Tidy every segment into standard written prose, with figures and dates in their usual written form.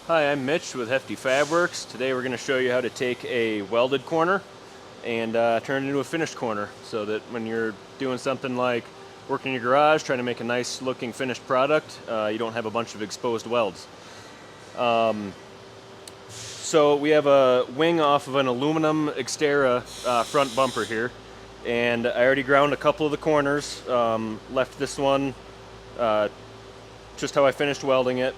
Hi, I'm Mitch with Hefty Fabworks. Today we're going to show you how to take a welded corner and turn it into a finished corner so that when you're doing something like working in your garage, trying to make a nice looking finished product, you don't have a bunch of exposed welds. So we have a wing off of an aluminum Xterra front bumper here, and I already ground a couple of the corners, left this one just how I finished welding it.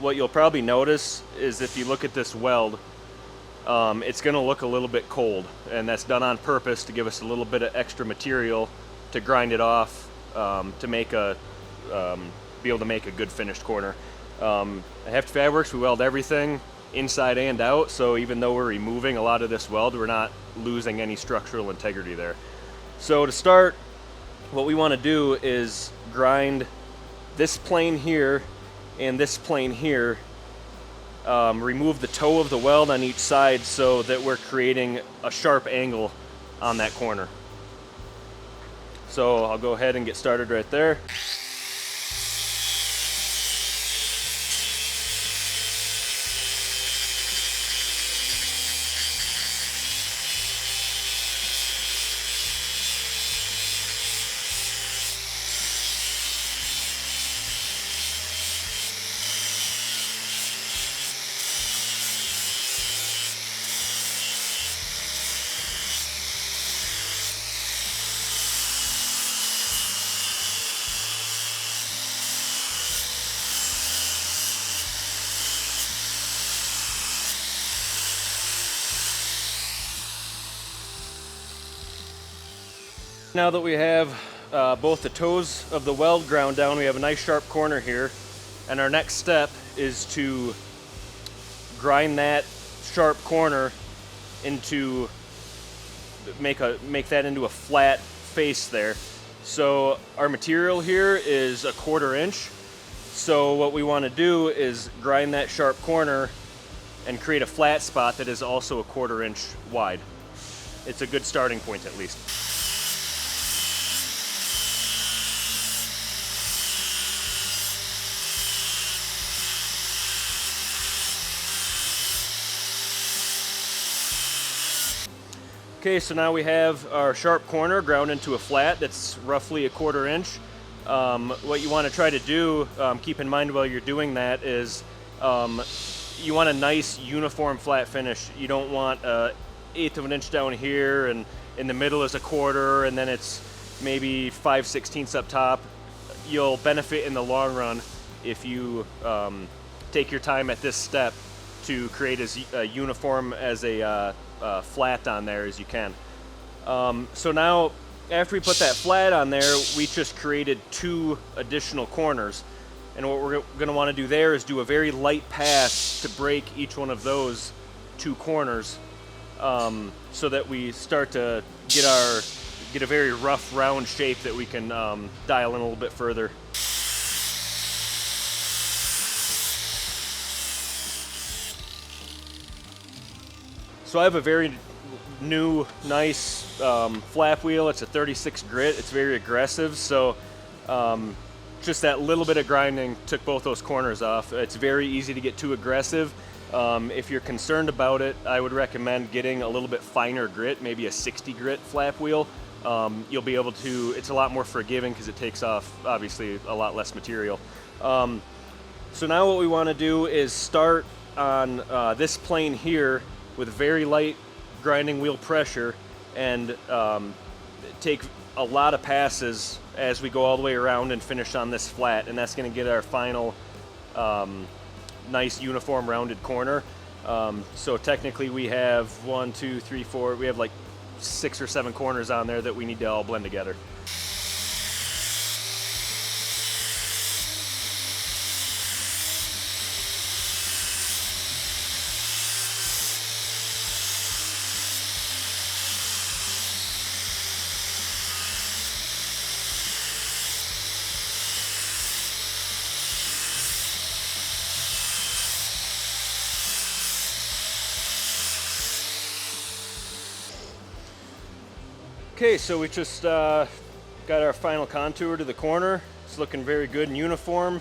What you'll probably notice is if you look at this weld, it's going to look a little bit cold, and that's done on purpose to give us a little bit of extra material to grind it off to make be able to make a good finished corner. At Hefty Fabworks, we weld everything inside and out, so even though we're removing a lot of this weld, we're not losing any structural integrity there. So to start, what we want to do is grind this plane here and this plane here, remove the toe of the weld on each side so that we're creating a sharp angle on that corner. So I'll go ahead and get started right there. Now that we have both the toes of the weld ground down, we have a nice sharp corner here, and our next step is to grind that sharp corner into make that into a flat face there. So our material here is 1/4 inch. So what we want to do is grind that sharp corner and create a flat spot that is also 1/4 inch wide. It's a good starting point at least. Okay, so now we have our sharp corner ground into a flat that's roughly 1/4 inch. What you want to try to do, keep in mind while you're doing that, is you want a nice uniform flat finish. You don't want 1/8 of an inch down here and in the middle is 1/4 and then it's maybe 5/16 up top. You'll benefit in the long run if you take your time at this step to create as uniform as a flat on there as you can. So now after we put that flat on there, we just created 2 additional corners, and what we're going to want to do there is do a very light pass to break each one of those 2 corners, so that we start to get a very rough round shape that we can dial in a little bit further. So I have a very new, nice flap wheel. It's a 36 grit. It's very aggressive. So just that little bit of grinding took both those corners off. It's very easy to get too aggressive. If you're concerned about it, I would recommend getting a little bit finer grit, maybe a 60 grit flap wheel. You'll be able to, it's a lot more forgiving because it takes off obviously a lot less material. So now what we want to do is start on this plane here with very light grinding wheel pressure and take a lot of passes as we go all the way around and finish on this flat, and that's going to get our final nice uniform rounded corner. So technically we have 1, 2, 3, 4, we have like 6 or 7 corners on there that we need to all blend together. Okay, so we just got our final contour to the corner. It's looking very good and uniform.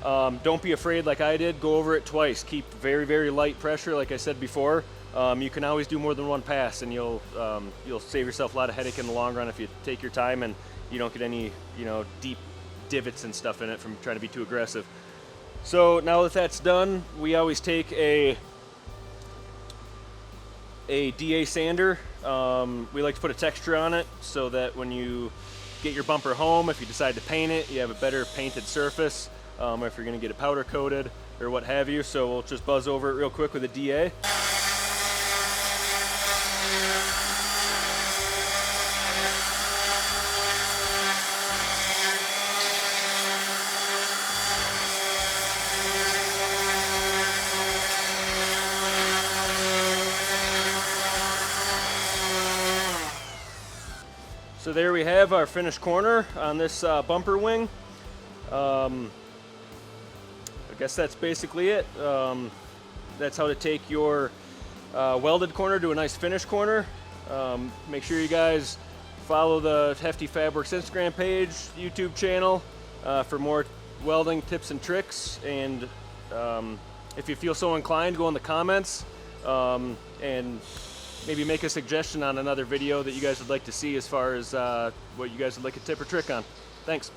Don't be afraid like I did. Go over it twice. Keep very, very light pressure, like I said before. You can always do more than one pass, and you'll save yourself a lot of headache in the long run if you take your time and you don't get any deep divots and stuff in it from trying to be too aggressive. So now that that's done, we always take a DA sander. We like to put a texture on it so that when you get your bumper home, if you decide to paint it, you have a better painted surface, or if you're going to get it powder coated or what have you. So we'll just buzz over it real quick with a DA. So there we have our finished corner on this bumper wing. I guess that's basically it. That's how to take your welded corner to a nice finished corner. Make sure you guys follow the Hefty Fabworks Instagram page, YouTube channel for more welding tips and tricks. And if you feel so inclined, go in the comments and maybe make a suggestion on another video that you guys would like to see as far as what you guys would like a tip or trick on. Thanks.